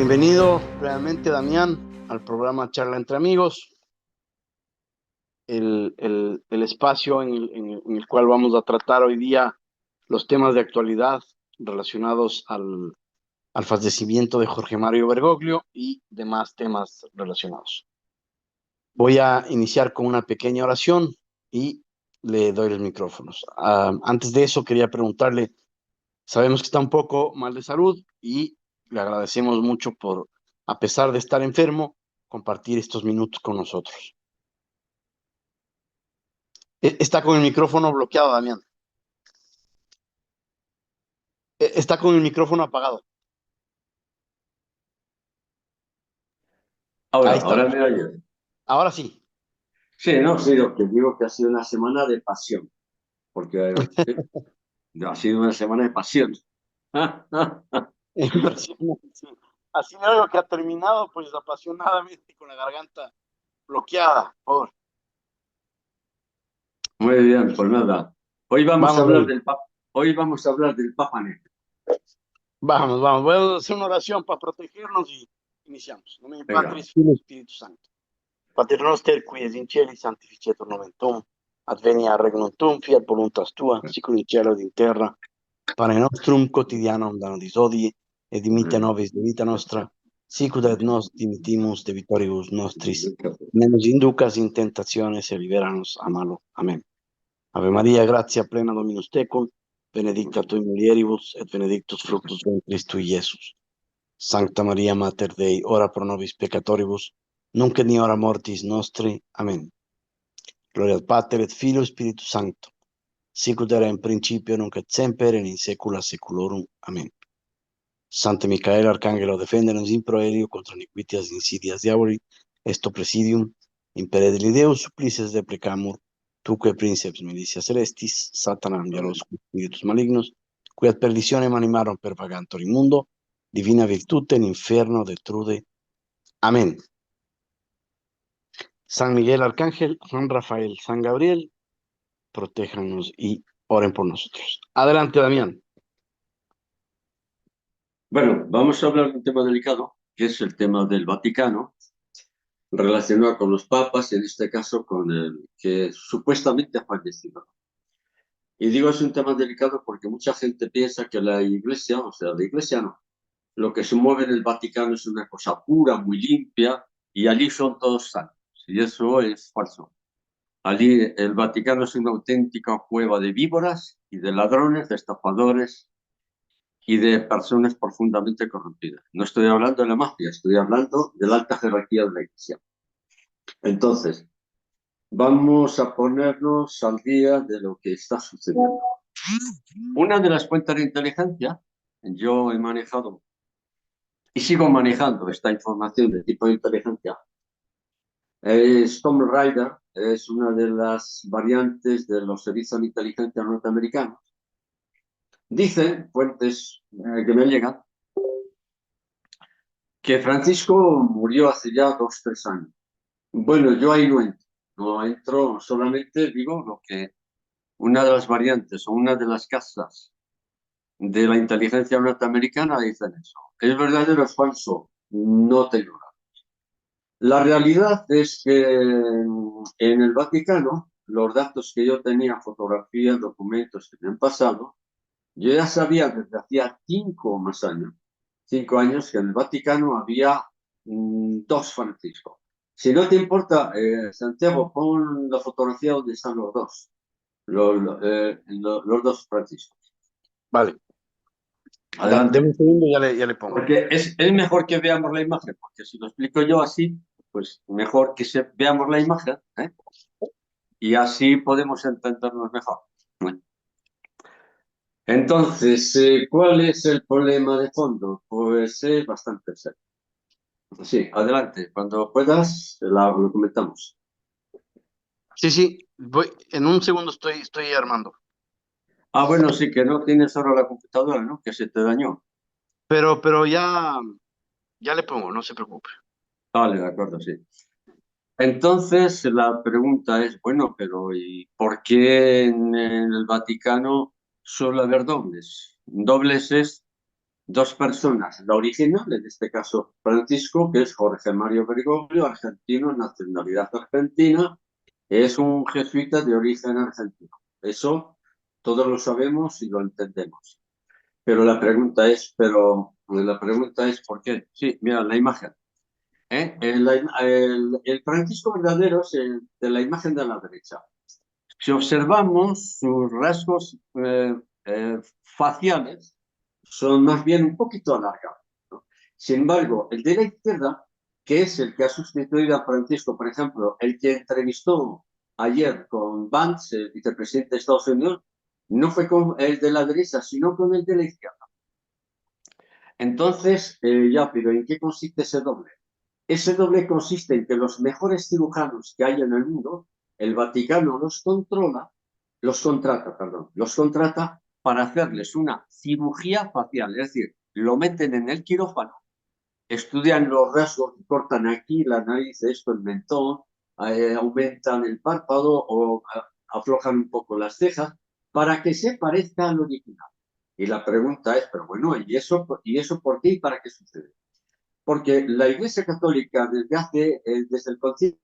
Bienvenido realmente, Damián, al programa Charla entre Amigos, el espacio en el cual vamos a tratar hoy día los temas de actualidad relacionados al fallecimiento de Jorge Mario Bergoglio y demás temas relacionados. Voy a iniciar con una pequeña oración y le doy los micrófonos. Antes de eso, quería preguntarle, sabemos que está un poco mal de salud y le agradecemos mucho por, a pesar de estar enfermo, compartir estos minutos con nosotros. Está con el micrófono bloqueado, Damián. Está con el micrófono apagado. Ahí Ahora estamos. me oyes. Ahora sí. Sí, no, sí, lo que digo que ha sido una semana de pasión, porque ha sido una semana de pasión. Impresionante, sí. Así me oigo que ha terminado, pues apasionadamente con la garganta bloqueada. Por favor. Muy bien, pues nada. Hoy vamos a Vamos hablar ahí. hoy vamos a hablar del Papa Negro. Vamos. Voy a hacer una oración para protegernos y iniciamos. En nombre del Venga, Padre, Figlio y Espíritu Santo. Pater noster, qui es in cieli, sanctificetur nomen tuum, advenia regnum tuum, fiat voluntas tua, sicur in cielo ed in terra. Pane nostrum quotidianum da nobis hodie, et dimitte nobis debita nostra, sicut et nos dimittimus debitoribus nostris. Ne nos inducas in tentationes et liberanos a malo. Amen. Ave Maria, gratia plena Dominus tecum, benedicta tu in mulieribus, et benedictus fructus ventris tui, Iesus. Sancta Maria Mater Dei, ora pro nobis peccatoribus, nunc et in hora mortis nostri. Amen. Gloria al Pater et Filio et Spiritus Sancto, sicut era in principio, nunc et semper, et in saecula saeculorum. Amen. Sante Micael, Arcángelo, defendenos in proelio contra iniquitias insidias diaboli, esto presidium, impere deli Deus supplices deprecamur, tuque princeps milicia celestis, Satanam dialos spiritus malignos, qui ad perditionem animarum per vagantor immundo, divina virtute in inferno detrude. Amén. San Miguel Arcángel, San Rafael, San Gabriel, protéjanos y oren por nosotros. Adelante, Damián. bueno, vamos a hablar de un tema delicado, que es el tema del Vaticano, relacionado con los papas, en este caso con el que supuestamente ha fallecido. Y digo es un tema delicado porque mucha gente piensa que la Iglesia, o sea, la Iglesia no, lo que se mueve en el Vaticano es una cosa pura, muy limpia, y allí son todos santos. Y eso es falso. Allí el Vaticano es una auténtica cueva de víboras y de ladrones, de estafadores y de personas profundamente corrompidas. No estoy hablando de la mafia, estoy hablando de la alta jerarquía de la Iglesia. Entonces, vamos a ponernos al día de lo que está sucediendo. Una de las fuentes de inteligencia, yo he manejado y sigo manejando esta información de tipo de inteligencia. Tomb Raider es una de las variantes de los servicios de inteligencia norteamericanos. Dicen fuentes que me llegan que Francisco murió hace ya 2 o 3 años. Bueno, yo ahí no entro, solamente digo lo que una de las variantes o una de las casas de la inteligencia norteamericana dicen eso. ¿Es verdadero o es falso? No tengo nada. La realidad es que en el Vaticano, los datos que yo tenía, fotografías, documentos que me han pasado, yo ya sabía desde hacía 5 o más años, 5 años, que en el Vaticano había 2 Francisco. Si no te importa, Santiago, pon la fotografía donde están los dos, los 2 Franciscos. Vale. Deme Adelante. un segundo y ya le pongo. Porque es mejor que veamos la imagen, porque si lo explico yo así, pues mejor que veamos la imagen, ¿eh? Y así podemos entendernos mejor. Entonces, ¿cuál es el problema de fondo? Pues es bastante serio. Sí, adelante, cuando puedas, lo comentamos. Sí, en un segundo estoy armando. Ah, bueno, sí, que no tienes ahora la computadora, ¿no? Que se te dañó. Pero ya le pongo, no se preocupe. Vale, de acuerdo, sí. Entonces, la pregunta es, bueno, pero ¿y por qué en el Vaticano suele haber dobles? Dobles es dos personas, la original, en este caso Francisco, que es Jorge Mario Bergoglio, argentino, nacionalidad argentina, es un jesuita de origen argentino. Eso todos lo sabemos y lo entendemos. Pero la pregunta es ¿por qué? Sí, mira la imagen. El Francisco verdadero es el de la imagen de la derecha. Si observamos sus rasgos faciales, son más bien un poquito alargados, ¿no? Sin embargo, el de la izquierda, que es el que ha sustituido a Francisco, por ejemplo, el que entrevistó ayer con Vance, el vicepresidente de Estados Unidos, no fue con el de la derecha, sino con el de la izquierda. Entonces, ya, pero ¿en qué consiste ese doble? Ese doble consiste en que los mejores cirujanos que hay en el mundo, el Vaticano los contrata para hacerles una cirugía facial, es decir, lo meten en el quirófano, estudian los rasgos, cortan aquí la nariz, esto, el mentón, aumentan el párpado o aflojan un poco las cejas para que se parezca al original. Y la pregunta es, pero bueno, ¿y eso por qué y para qué sucede? Porque la Iglesia Católica desde el Concilio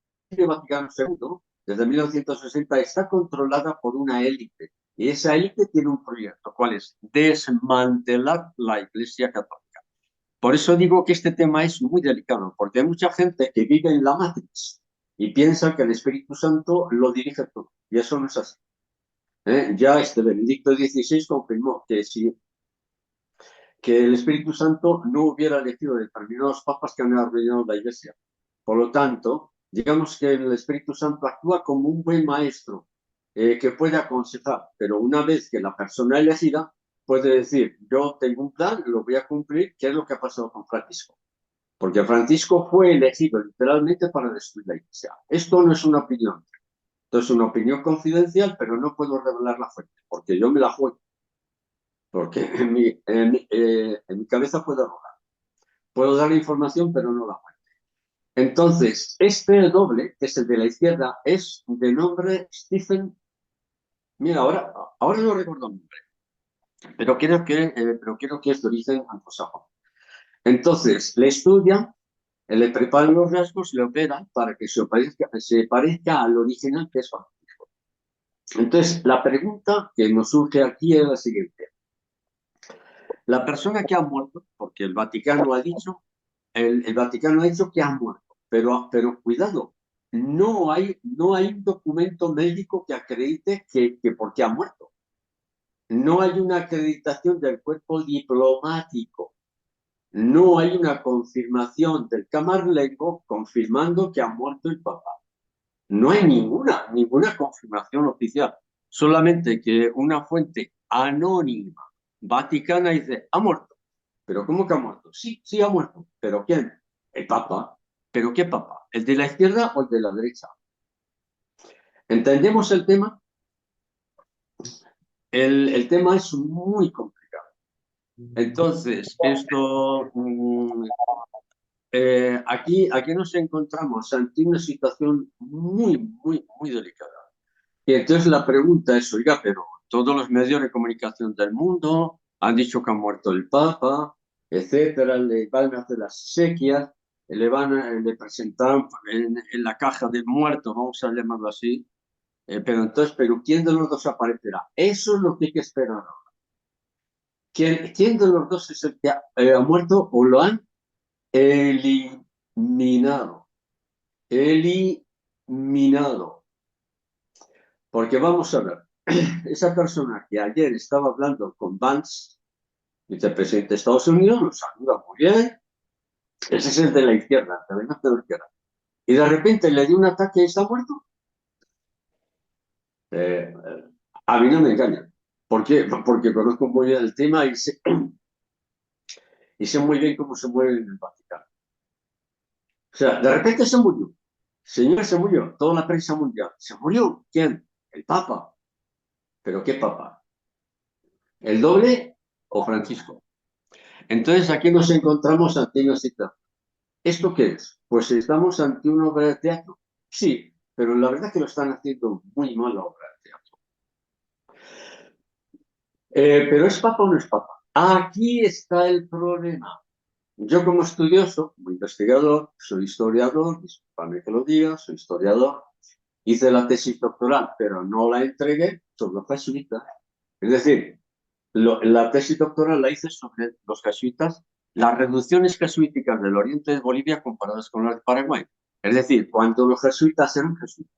Vaticano II, desde 1960, está controlada por una élite. Y esa élite tiene un proyecto, ¿cuál es? Desmantelar la Iglesia Católica. Por eso digo que este tema es muy delicado, porque hay mucha gente que vive en la Matrix y piensa que el Espíritu Santo lo dirige todo. Y eso no es así. Ya Benedicto XVI confirmó que el Espíritu Santo no hubiera elegido determinados papas que han arruinado la Iglesia. Por lo tanto, digamos que el Espíritu Santo actúa como un buen maestro que puede aconsejar, pero una vez que la persona elegida puede decir, yo tengo un plan, lo voy a cumplir, ¿qué es lo que ha pasado con Francisco? Porque Francisco fue elegido literalmente para destruir la Iglesia. Esto no es una opinión. Esto es una opinión confidencial, pero no puedo revelar la fuente, porque yo me la juego. Porque en mi cabeza puedo arrojar. Puedo dar información, pero no la fuente. Entonces, este doble, que es el de la izquierda, es de nombre Stephen. Mira, ahora no recuerdo el nombre, pero creo que es de origen anglosajón. Entonces, le estudian, le preparan los rasgos, le operan para que se parezca al original que es Francisco. Entonces, la pregunta que nos surge aquí es la siguiente. La persona que ha muerto, porque el Vaticano ha dicho, el Vaticano ha dicho que ha muerto, pero cuidado, no hay un documento médico que acredite que porque ha muerto. No hay una acreditación del cuerpo diplomático. No hay una confirmación del Camarlengo confirmando que ha muerto el Papa. No hay ninguna confirmación oficial. Solamente que una fuente anónima vaticana dice, ha muerto. ¿Pero cómo que ha muerto? Sí, sí ha muerto. ¿Pero quién? El Papa. ¿Pero qué Papa? ¿El de la izquierda o el de la derecha? ¿Entendemos el tema? El tema es muy complicado. Entonces, aquí nos encontramos ante una situación muy, muy, muy delicada. Y entonces la pregunta es, oiga, pero todos los medios de comunicación del mundo han dicho que ha muerto el Papa, etcétera, le van a hacer las exequias, le presentan en la caja del muerto, vamos a llamarlo así, pero ¿quién de los dos aparecerá? Eso es lo que hay que esperar ahora. ¿Quién de los dos es el que ha muerto o lo han eliminado? Eliminado. Porque vamos a ver, esa persona que ayer estaba hablando con Vance, vicepresidente de Estados Unidos, lo saluda muy bien, ese es el de la izquierda, de la izquierda. Y de repente le dio un ataque y está muerto. Eh, a mí no me engañan. ¿Por qué? Porque conozco muy bien el tema y sé muy bien cómo se mueve en el Vaticano. O sea, de repente se murió. Señor, se murió. Toda la prensa mundial. ¿Se murió? ¿Quién? El Papa. ¿Pero qué Papa? ¿El doble o Francisco? Entonces aquí nos encontramos ante una situación. ¿Esto qué es? Pues estamos ante una obra de teatro. Sí, pero la verdad es que lo están haciendo muy mal la obra de teatro. ¿Pero es papa o no es papa? Aquí está el problema. Yo como estudioso, como investigador, soy historiador, discúlpame que lo diga, soy historiador, hice la tesis doctoral, pero no la entregué sobre los jesuitas. Es decir, la tesis doctoral la hice sobre los jesuitas, las reducciones jesuíticas del oriente de Bolivia comparadas con las de Paraguay. Es decir, cuando los jesuitas eran jesuitas,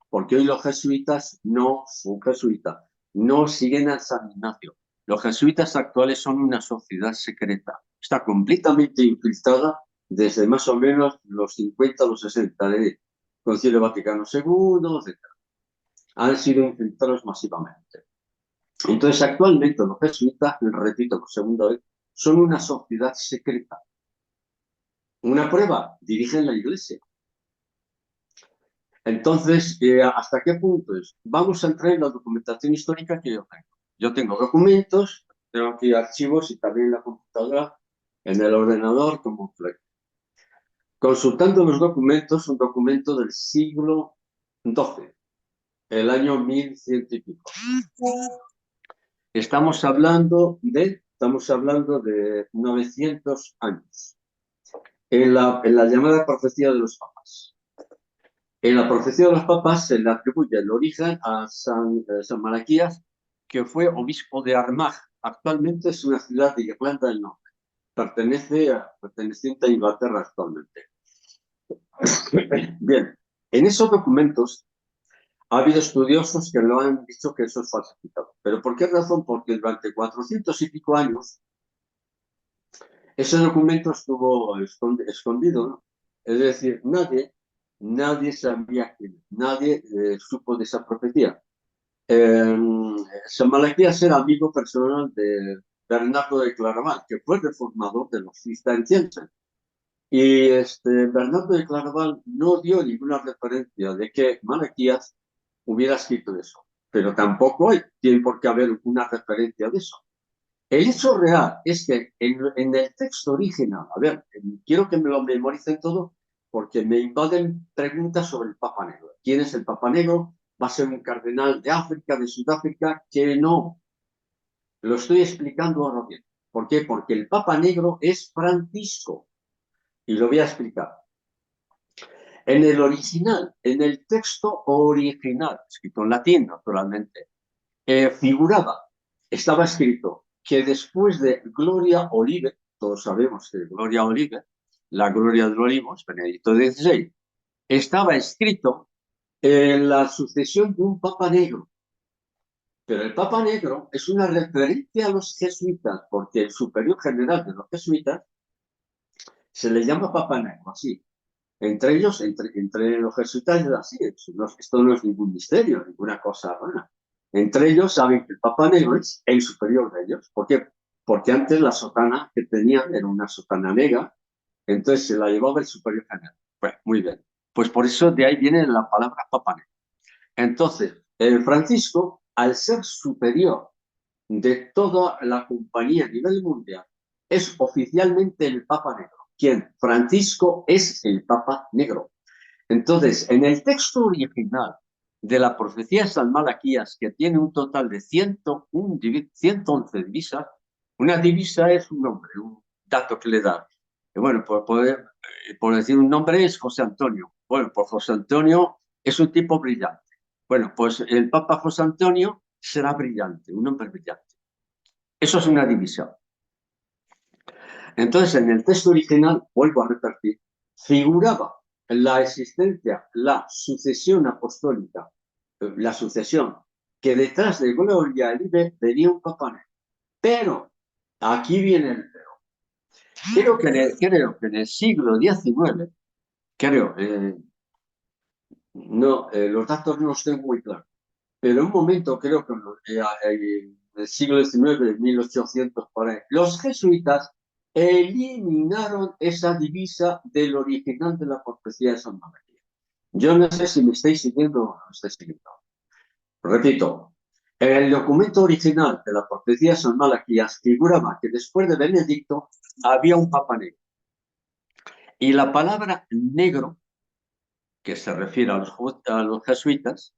porque hoy los jesuitas no son jesuitas, no siguen a San Ignacio. Los jesuitas actuales son una sociedad secreta. Está completamente infiltrada desde más o menos los 50 o los 60 de Concilio Vaticano II, etc. Han sido infiltrados masivamente. Entonces, actualmente los jesuitas, repito por segunda vez, son una sociedad secreta. Una prueba, dirigen la iglesia. Entonces, ¿hasta qué punto es? Vamos a entrar en la documentación histórica que yo tengo. Yo tengo documentos, tengo aquí archivos y también en la computadora, en el ordenador, como Fleck. Consultando los documentos, un documento del siglo XII, el año 1100 y pico. Estamos hablando de 900 años. En la llamada profecía de los papas. En la profecía de los papas se le atribuye el origen a San Malaquías, que fue obispo de Armagh. Actualmente es una ciudad de Irlanda del Norte. Perteneciente a Inglaterra actualmente. Bien, en esos documentos ha habido estudiosos que lo han dicho que eso es falsificado. ¿Pero por qué razón? Porque durante 400 y pico años ese documento estuvo escondido, ¿no? Es decir, nadie sabía quién, nadie supo de esa profecía. San Malaquías era amigo personal de Bernardo de Claraval, que fue reformador de los cistercienses. Y Bernardo de Claraval no dio ninguna referencia de que Malaquías hubiera escrito eso, pero tampoco tiene por qué haber una referencia de eso. El hecho real es que en el texto original, a ver, quiero que me lo memoricen todo porque me invaden preguntas sobre el Papa Negro. ¿Quién es el Papa Negro? ¿Va a ser un cardenal de África, de Sudáfrica? Que no. Lo estoy explicando ahora bien. ¿Por qué? Porque el Papa Negro es Francisco. Y lo voy a explicar. En el original, en el texto original, escrito en latín, naturalmente, estaba escrito que después de Gloria Olive, todos sabemos que Gloria Olive, la Gloria del Olivo, es Benedicto XVI, estaba escrito en la sucesión de un Papa Negro. Pero el Papa Negro es una referencia a los jesuitas, porque el superior general de los jesuitas se le llama Papa Negro, así. Entre ellos, entre los jesuitas es así. Esto no es ningún misterio, ninguna cosa rara. Entre ellos saben que el Papa Negro es el superior de ellos. ¿Por qué? Porque antes la sotana que tenían era una sotana negra, entonces se la llevaba el superior general. Bueno, muy bien. Pues por eso de ahí viene la palabra Papa Negro. Entonces, el Francisco, al ser superior de toda la compañía a nivel mundial, es oficialmente el Papa Negro. ¿Quién? Francisco es el Papa Negro. Entonces, en el texto original de la profecía de San Malaquías, que tiene un total de 111 divisas, una divisa es un nombre, un dato que le da. Y bueno, por decir un nombre es José Antonio. Bueno, pues José Antonio es un tipo brillante. Bueno, pues el Papa José Antonio será brillante, un hombre brillante. Eso es una división. Entonces, en el texto original, vuelvo a repetir, figuraba la existencia, la sucesión apostólica, la sucesión, que detrás de Gloria Elibe venía un Papa Negro. Pero, aquí viene el pero. Creo que en el siglo XIX, los datos no los tengo muy claros, pero en un momento, creo que en el siglo XIX, 1800, por ahí, los jesuitas eliminaron esa divisa del original de la profecía de San Malaquías. Yo no sé si me estáis siguiendo o no me estáis siguiendo. Repito, en el documento original de la profecía de San Malaquías figuraba que después de Benedicto había un papa negro. Y la palabra negro, que se refiere a los jesuitas,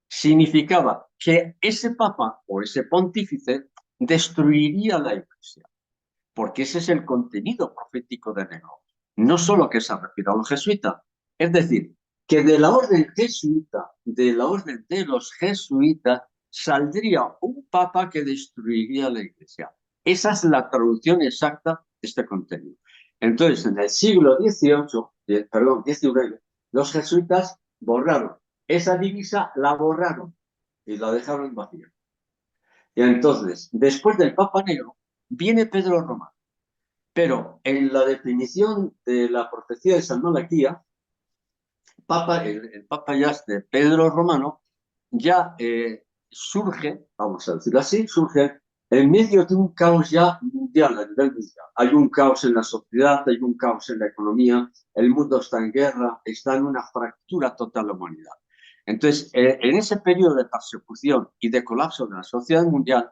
significaba que ese papa o ese pontífice destruiría la Iglesia, porque ese es el contenido profético de Nero. No solo que se refiere a los jesuitas, es decir, que de la orden jesuita, de la orden de los jesuitas, saldría un papa que destruiría la Iglesia. Esa es la traducción exacta de este contenido. Entonces, en el siglo XVIII, perdón, XIX, los jesuitas borraron esa divisa, la borraron y la dejaron vacía. Y entonces, después del Papa Negro, viene Pedro Romano. Pero en la definición de la profecía de San Malaquía, el Papa ya de Pedro Romano ya surge, vamos a decirlo así, surge en medio de un caos ya mundial, a nivel mundial. Hay un caos en la sociedad, hay un caos en la economía, el mundo está en guerra, está en una fractura total la humanidad. Entonces, en ese periodo de persecución y de colapso de la sociedad mundial,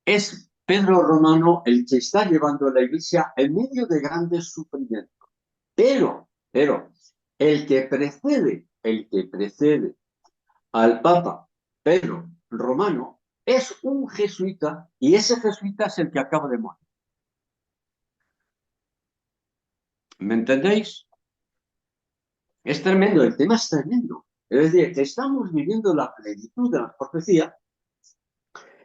es Pedro Romano el que está llevando a la Iglesia en medio de grandes sufrimientos. Pero, el que precede al Papa Pedro Romano es un jesuita y ese jesuita es el que acaba de morir. ¿Me entendéis? Es tremendo, el tema es tremendo. Es decir, que estamos viviendo la plenitud de la profecía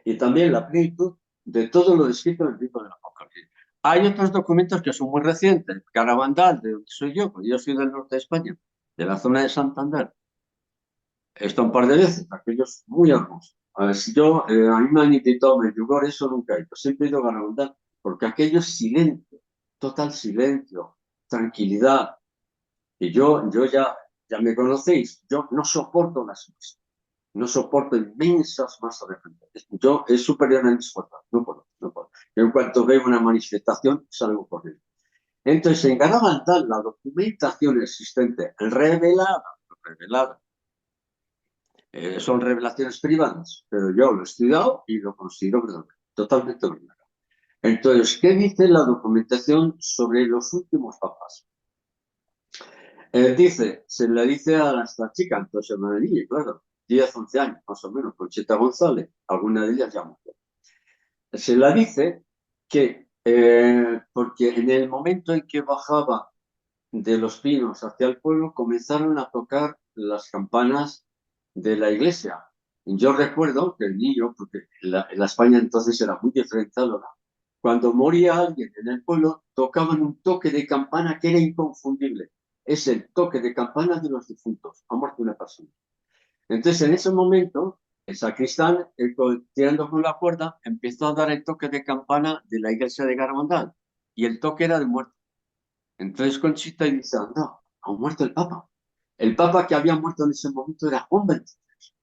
y también la plenitud de todo lo descrito en el libro del Apocalipsis. Hay otros documentos que son muy recientes. Garabandal, de donde soy yo, porque yo soy del norte de España, de la zona de Santander. He estado un par de veces, aquellos muy hermosos. A ver, si yo, a mí me han invitado a Medjugorje, eso nunca he ido. Siempre he ido a Garabandal, porque aquello es silencio, total silencio, tranquilidad. Y yo ya me conocéis, yo no soporto las masas, no soporto inmensas masas de gente. Yo es superior a mis fuerzas, no puedo, no puedo. Yo en cuanto veo una manifestación, salgo corriendo. Entonces, en Garabandal, la documentación existente, revelada, son revelaciones privadas, pero yo lo he estudiado y lo considero verdadero, totalmente verdadero. Entonces, ¿qué dice la documentación sobre los últimos papas? Se le dice a esta chica, entonces una niña, claro, 10, 11 años más o menos, Conchita González, alguna de ellas ya murió. Se la dice que, porque en el momento en que bajaba de los Pinos hacia el pueblo, comenzaron a tocar las campanas de la iglesia. Yo recuerdo que el niño, porque la España entonces era muy diferente a ahora, cuando moría alguien en el pueblo, tocaban un toque de campana que era inconfundible. Es el toque de campana de los difuntos. Ha muerto una persona. Entonces, en ese momento, el sacristán, tirando con la cuerda, empezó a dar el toque de campana de la iglesia de Garabandal. Y el toque era de muerte. Entonces Conchita dice, no, ha muerto el Papa. El Papa que había muerto en ese momento era Juan XXIII.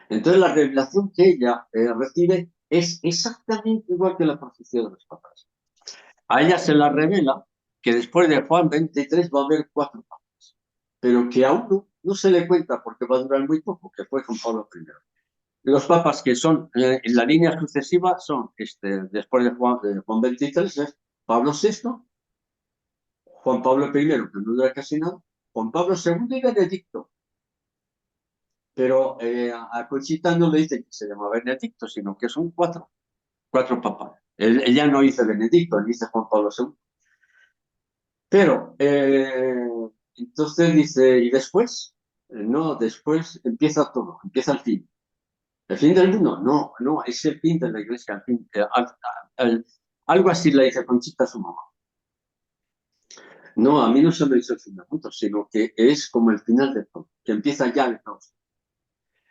Entonces la revelación que ella recibe es exactamente igual que la profecía de los papas. A ella se la revela que después de Juan XXIII va a haber 4 papas, pero que a uno no se le cuenta porque va a durar muy poco, que fue Juan Pablo I. Los papas que son en la línea sucesiva son, después de Juan XXIII, es Pablo VI, Juan Pablo I, que no dura casi nada, Juan Pablo II y Benedicto. Pero a Conchita no le dice que se llama Benedicto, sino que son 4 papas. Ella no dice Benedicto, él dice Juan Pablo II. Pero, entonces dice, ¿y después? No, después empieza todo, empieza el fin. ¿El fin del mundo? No, no, es el fin de la iglesia, el fin, algo así le dice Conchita a su mamá. No, a mí no se me hizo el fin del mundo, sino que es como el final de todo, que empieza ya el caos.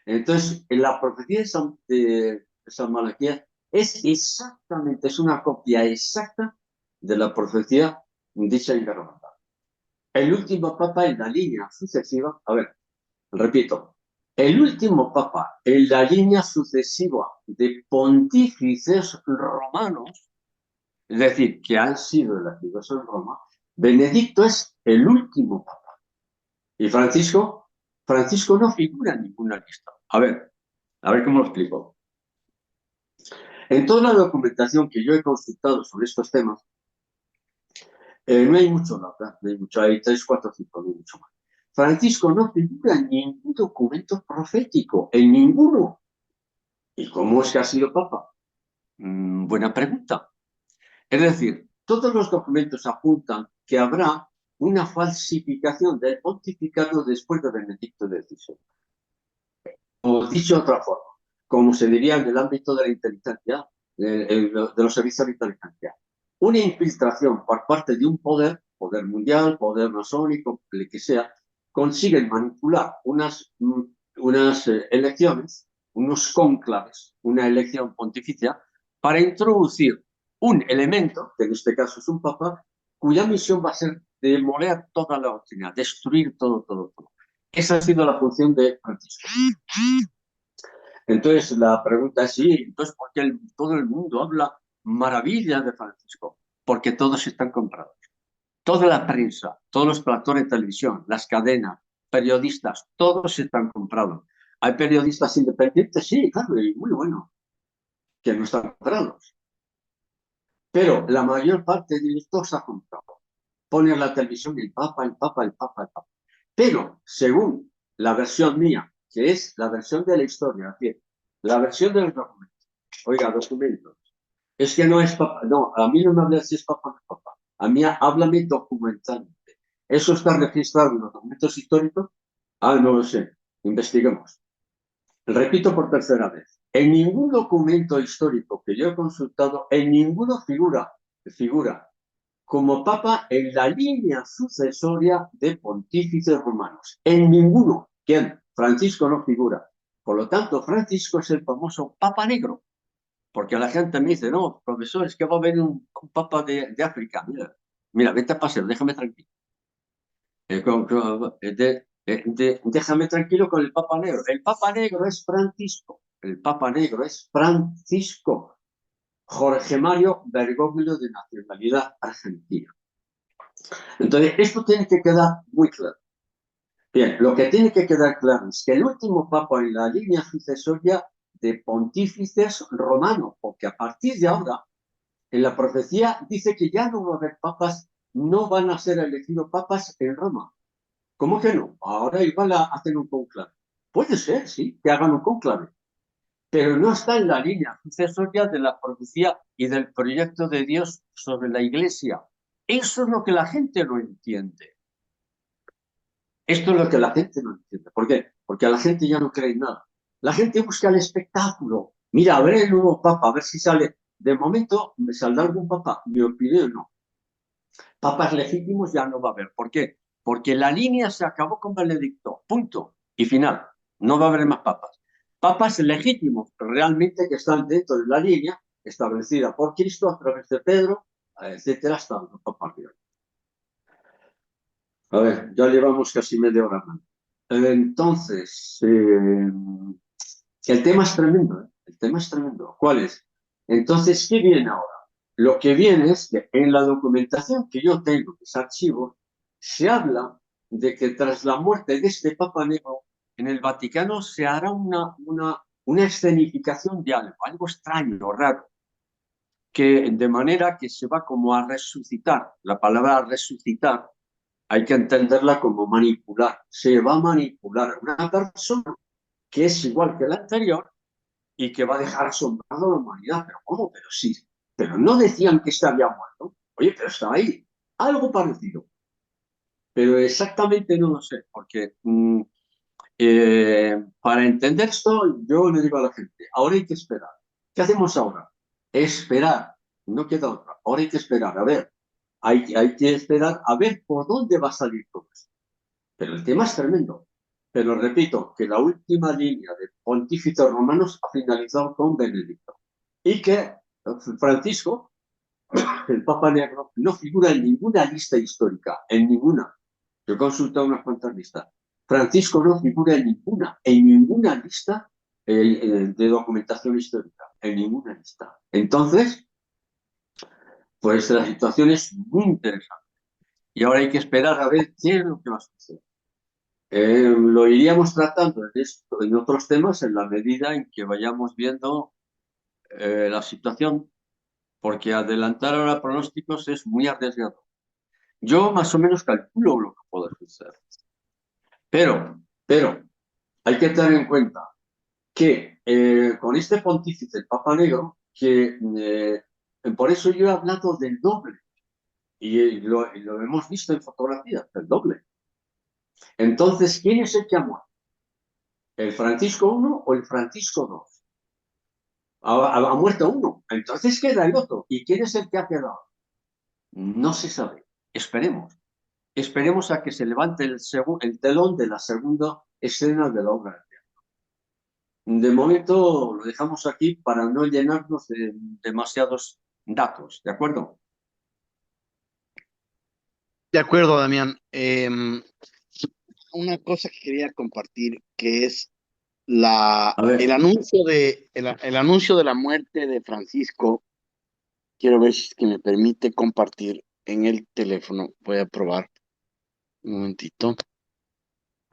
Entonces, en la profecía de San Malaquías es una copia exacta de la profecía dicha en Garabandal. El último papa en la línea sucesiva, a ver, repito, el último papa en la línea sucesiva de pontífices romanos, es decir, que han sido elegidos en Roma, Benedicto es el último papa. Y Francisco no figura en ninguna lista. A ver cómo lo explico. En toda la documentación que yo he consultado sobre estos temas, no hay mucho, la verdad, no hay mucho, hay 3, 4, 5, no hay mucho más. Francisco no figura en ningún documento profético, en ninguno. ¿Y cómo es que ha sido papa? Buena pregunta. Es decir, todos los documentos apuntan que habrá una falsificación del pontificado después de Benedicto XVI. O dicho de otra forma, como se diría en el ámbito de la inteligencia, de los servicios de inteligencia, una infiltración por parte de un poder mundial, poder masónico, el que sea, consiguen manipular unas elecciones, unos cónclaves, una elección pontificia, para introducir un elemento, que en este caso es un papa, cuya misión va a ser demoler toda la doctrina, destruir todo, todo, todo. Esa ha sido la función de Francisco. Entonces la pregunta es, sí, entonces ¿por qué todo el mundo habla maravillas de Francisco? Porque todos están comprados. Toda la prensa, todos los platores de televisión, las cadenas, periodistas, todos están comprados. Hay periodistas independientes, sí, claro, y muy buenos, que no están comprados. Pero la mayor parte de ellos todos están comprados. Ponen la televisión el Papa, el Papa, el Papa, el Papa. Pero según la versión mía, que es la versión de la historia, es decir, la versión de los documentos. Oiga, documentos. Es que no es papa. No, a mí no me habla si es papa o no es papa. A mí háblame documentalmente. ¿Eso está registrado en los documentos históricos? Ah, no lo sé. Investiguemos. Repito por tercera vez. En ningún documento histórico que yo he consultado, en ninguno figura como papa en la línea sucesoria de pontífices romanos. En ninguno. ¿Quién? Francisco no figura. Por lo tanto, Francisco es el famoso Papa Negro. Porque la gente me dice, no, profesor, es que va a haber un papa de África. Mira, vete a paseo, déjame tranquilo. Déjame tranquilo con el Papa Negro. El Papa Negro es Francisco. El Papa Negro es Francisco. Jorge Mario Bergoglio, de nacionalidad argentina. Entonces, esto tiene que quedar muy claro. Bien, lo que tiene que quedar claro es que el último papa en la línea sucesoria de pontífices romanos, porque a partir de ahora, en la profecía dice que ya no va a haber papas, no van a ser elegidos papas en Roma. ¿Cómo que no? Ahora igual hacen un conclave. Puede ser, sí, que hagan un conclave, pero no está en la línea sucesoria de la profecía y del proyecto de Dios sobre la Iglesia. Eso es lo que la gente no entiende. Esto es lo que la gente no entiende. ¿Por qué? Porque a la gente ya no cree en nada. La gente busca el espectáculo. Mira, a ver el nuevo papa, a ver si sale. De momento, ¿me saldrá algún papa? Mi opinión, no. Papas legítimos ya no va a haber. ¿Por qué? Porque la línea se acabó con Benedicto. Punto. Y final. No va a haber más papas. Papas legítimos, realmente que están dentro de la línea establecida por Cristo a través de Pedro, etcétera, hasta los papas. A ver, ya llevamos casi media hora más. Entonces, el tema es tremendo, ¿eh? El tema es tremendo. ¿Cuál es? Entonces, ¿qué viene ahora? Lo que viene es que en la documentación que yo tengo, que es archivo, se habla de que tras la muerte de este Papa Negro, en el Vaticano se hará una escenificación de algo, algo extraño, raro, que de manera que se va como a resucitar. La palabra resucitar hay que entenderla como manipular. Se va a manipular a una persona que es igual que la anterior y que va a dejar asombrado a la humanidad. ¿Pero cómo? Pero sí. Pero no decían que este había muerto. Oye, pero está ahí. Algo parecido. Pero exactamente no lo sé, porque para entender esto, yo le digo a la gente, ahora hay que esperar. ¿Qué hacemos ahora? Esperar. No queda otra. Ahora hay que esperar. A ver, hay que esperar a ver por dónde va a salir todo esto. Pero el tema es tremendo. Pero repito, que la última línea de pontífices romanos ha finalizado con Benedicto. Y que Francisco, el Papa Negro, no figura en ninguna lista histórica, en ninguna. Yo he consultado unas cuantas listas. Francisco no figura en ninguna lista de documentación histórica, en ninguna lista. Entonces, pues la situación es muy interesante. Y ahora hay que esperar a ver qué es lo que va a suceder. Lo iríamos tratando en otros temas en la medida en que vayamos viendo la situación, porque adelantar ahora pronósticos es muy arriesgado. Yo más o menos calculo lo que puede suceder, pero hay que tener en cuenta que con este pontífice, el Papa Negro, que por eso yo he hablado del doble, y lo hemos visto en fotografías, el doble. Entonces, ¿quién es el que ha muerto? ¿El Francisco I o el Francisco II? Ha muerto uno, entonces queda el otro. ¿Y quién es el que ha quedado? No se sabe. Esperemos. Esperemos a que se levante el telón de la segunda escena de la obra. De momento lo dejamos aquí para no llenarnos de demasiados datos, ¿de acuerdo? De acuerdo, Damián. Una cosa que quería compartir, que es A ver, el anuncio de la muerte de Francisco. Quiero ver si es que me permite compartir en el teléfono. Voy a probar un momentito.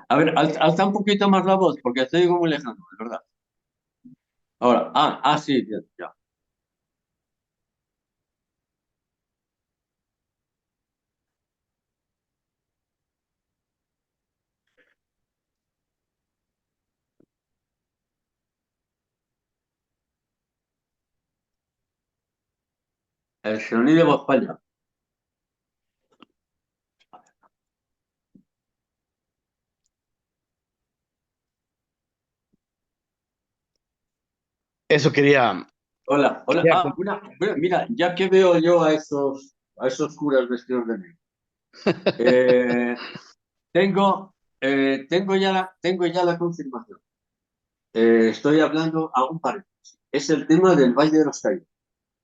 alza un poquito más la voz porque estoy muy lejano, es verdad. Ahora, sí, ya, ya. El sonido de falla. Eso quería, Hola, hola. quería com- Mira, ya que veo yo a esos curas vestidos de negro, eh, tengo ya la confirmación. Estoy hablando a un paréntesis. Es el tema del Valle de los Caídos,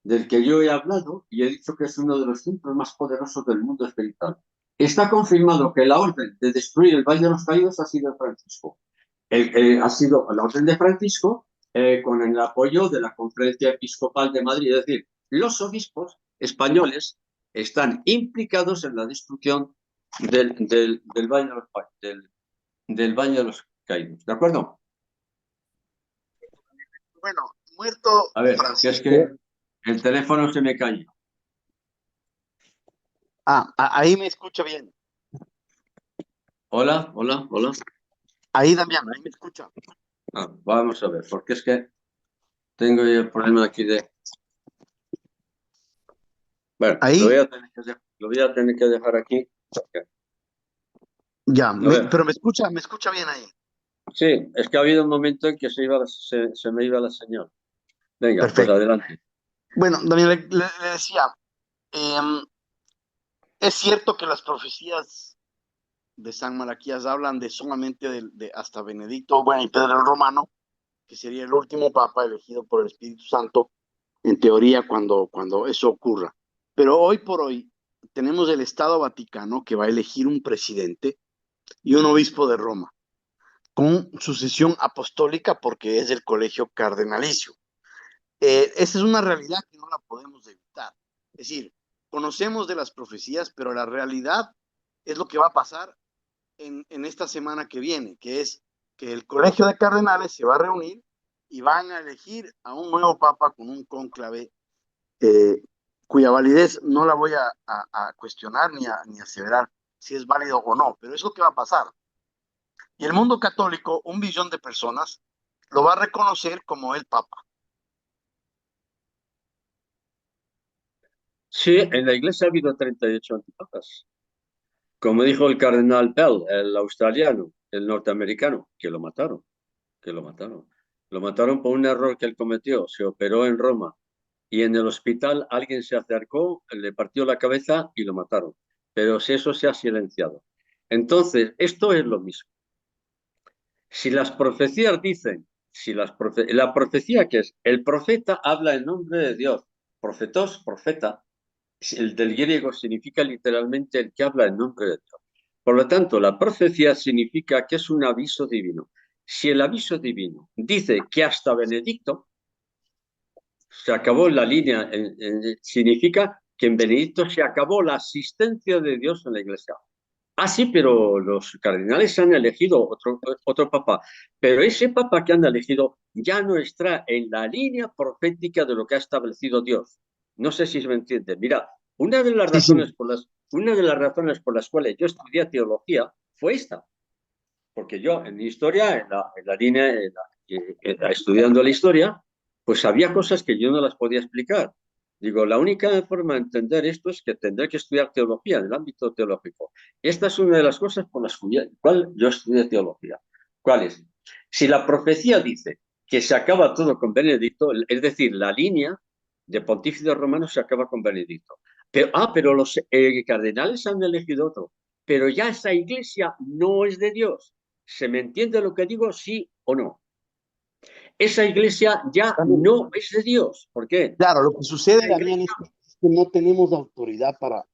del que yo he hablado y he dicho que es uno de los centros más poderosos del mundo espiritual. Está confirmado que la orden de destruir el Valle de los Caídos ha sido Francisco. Ha sido la orden de Francisco con el apoyo de la Conferencia Episcopal de Madrid. Es decir, los obispos españoles están implicados en la destrucción del Valle de los, del Valle de los Caídos. ¿De acuerdo? Bueno, muerto A ver, que es Francisco. que el teléfono se me cayó. Ahí me escucha bien. Hola, hola, hola. Ahí, Damián, ahí me escucha. Vamos a ver, porque es que tengo yo el problema aquí de... Bueno, lo voy Ahí, a tener que dejar aquí. ya, A ver, pero me escucha bien ahí. sí, es que ha habido un momento en que se me iba la señal. Venga, pues Perfecto. adelante. Bueno, Damián, le decía, em, es cierto que las profecías de San Malaquías hablan de solamente de hasta Benedicto, bueno, y Pedro el Romano, que sería el último papa elegido por el Espíritu Santo, en teoría, cuando eso ocurra. Pero hoy por hoy tenemos el Estado Vaticano que va a elegir un presidente y un obispo de Roma, con sucesión apostólica porque es el colegio cardenalicio. Esa es una realidad que no la podemos evitar. Es decir, conocemos de las profecías, pero la realidad es lo que va a pasar en esta semana que viene, que es que el colegio de cardenales se va a reunir y van a elegir a un nuevo papa con un cónclave eh, cuya validez no la voy a cuestionar ni a aseverar si es válido o no, pero es lo que va a pasar. Y el mundo católico, 1 billón de personas, lo va a reconocer como el papa. Sí, en la iglesia ha habido 38 antipapas. Como dijo el cardenal Pell, el australiano, el norteamericano, que lo mataron, que lo mataron. Lo mataron por un error que él cometió. Se operó en Roma y en el hospital alguien se acercó, le partió la cabeza y lo mataron. Pero si eso se ha silenciado. Entonces, esto es lo mismo. Si las profecías dicen, la profecía que es, el profeta habla en nombre de Dios, profetos, profeta, el del griego significa literalmente el que habla en nombre de Dios. Por lo tanto, la profecía significa que es un aviso divino. Si el aviso divino dice que hasta Benedicto se acabó la línea, significa que en Benedicto se acabó la asistencia de Dios en la iglesia. Ah, sí, pero los cardenales han elegido otro papa, pero ese papa que han elegido ya no está en la línea profética de lo que ha establecido Dios. No sé si se me entiende. Mira, Sí, sí. una de las razones por las cuales yo estudié teología fue esta, porque yo en historia, en la línea, estudiando la historia, pues había cosas que yo no las podía explicar. Digo, la única forma de entender esto es que tendré que estudiar teología en el ámbito teológico. Esta es una de las cosas por las cuales yo estudié teología. ¿Cuál es? Si la profecía dice que se acaba todo con Benedicto, es decir, la línea de pontífice romano se acaba con Benedicto. Pero los cardenales han elegido otro. Pero ya esa iglesia no es de Dios. ¿Se me entiende lo que digo? ¿Sí o no? Esa iglesia ya no es de Dios. ¿Por qué? Claro, lo que sucede, La Damián, iglesia es que no tenemos autoridad para...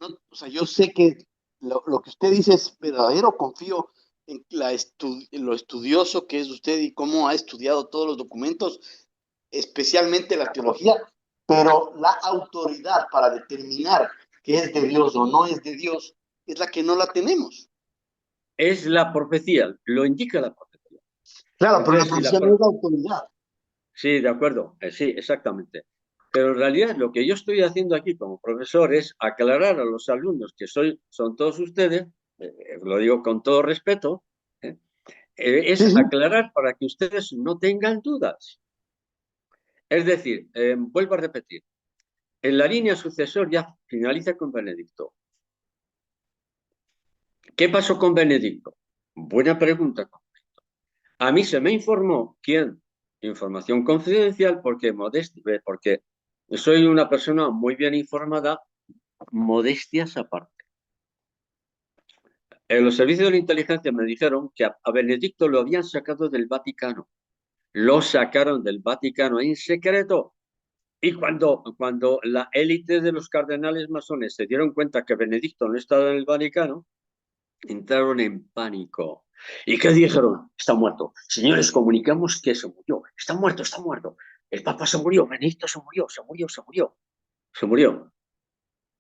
o sea, yo sé que lo que usted dice es verdadero, confío en, en lo estudioso que es usted y cómo ha estudiado todos los documentos, especialmente la teología, pero la autoridad para determinar que es de Dios o no es de Dios es la que no la tenemos. es la profecía, lo indica la profecía. Claro, pero la Entonces, si la profecía no es la autoridad. sí, de acuerdo, sí, exactamente. Pero en realidad lo que yo estoy haciendo aquí como profesor es aclarar a los alumnos que son todos ustedes, lo digo con todo respeto, ¿eh? Sí, Es sí. aclarar para que ustedes no tengan dudas. Es decir, vuelvo a repetir, en la línea sucesor ya finaliza con Benedicto. ¿Qué pasó con Benedicto? Buena pregunta. A mí se me informó, ¿quién? Información confidencial porque soy una persona muy bien informada, modestias aparte. En los servicios de la inteligencia me dijeron que a Benedicto lo habían sacado del Vaticano. Lo sacaron del Vaticano en secreto. Y cuando la élite de los cardenales masones se dieron cuenta que Benedicto no estaba en el Vaticano, entraron en pánico. ¿Y qué dijeron? Está muerto. Señores, comunicamos que se murió. Está muerto, está muerto. El Papa se murió, Benedicto se murió, se murió, se murió. Se murió.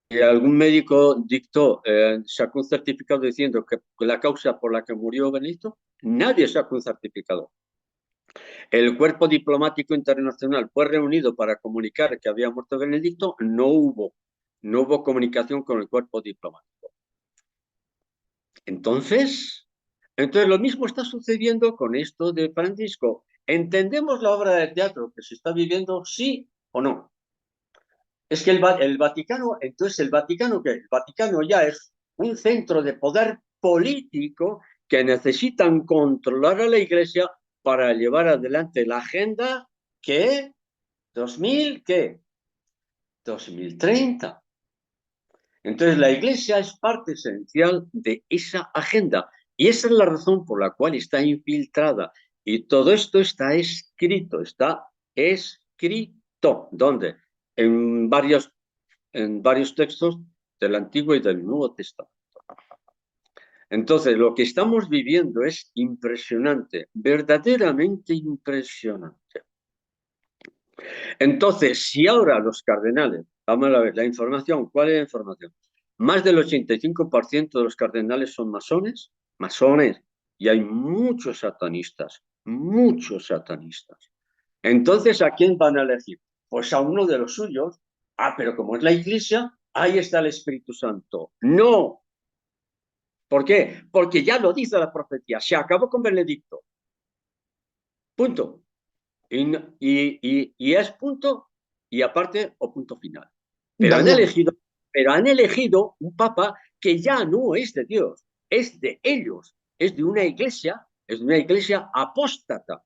Y algún médico sacó un certificado diciendo que la causa por la que murió Benedicto, nadie sacó un certificado. El cuerpo diplomático internacional fue reunido para comunicar que había muerto Benedicto, no hubo comunicación con el cuerpo diplomático. Entonces lo mismo está sucediendo con esto de Francisco. ¿Entendemos la obra de teatro que se está viviendo, sí o no? Es que el Vaticano, entonces el Vaticano, ¿qué? El Vaticano ya es un centro de poder político que necesitan controlar a la Iglesia para llevar adelante la agenda que 2000, ¿qué? 2030. Entonces, la Iglesia es parte esencial de esa agenda y esa es la razón por la cual está infiltrada. Y todo esto está escrito. ¿Dónde? En varios textos del Antiguo y del Nuevo Testamento. Entonces, lo que estamos viviendo es impresionante, verdaderamente impresionante. Entonces, si ahora los cardenales, vamos a ver, la información, ¿cuál es la información? Más del 85% de los cardenales son masones, y hay muchos satanistas, muchos satanistas. Entonces, ¿a quién van a elegir? Pues a uno de los suyos. Pero como es la Iglesia, ahí está el Espíritu Santo. No. ¿Por qué? Porque ya lo dice la profecía, se acabó con Benedicto. Punto. Y es punto y aparte o punto final. Pero han Damián, elegido, pero han elegido un papa que ya no es de Dios, es de ellos, es de una iglesia apóstata,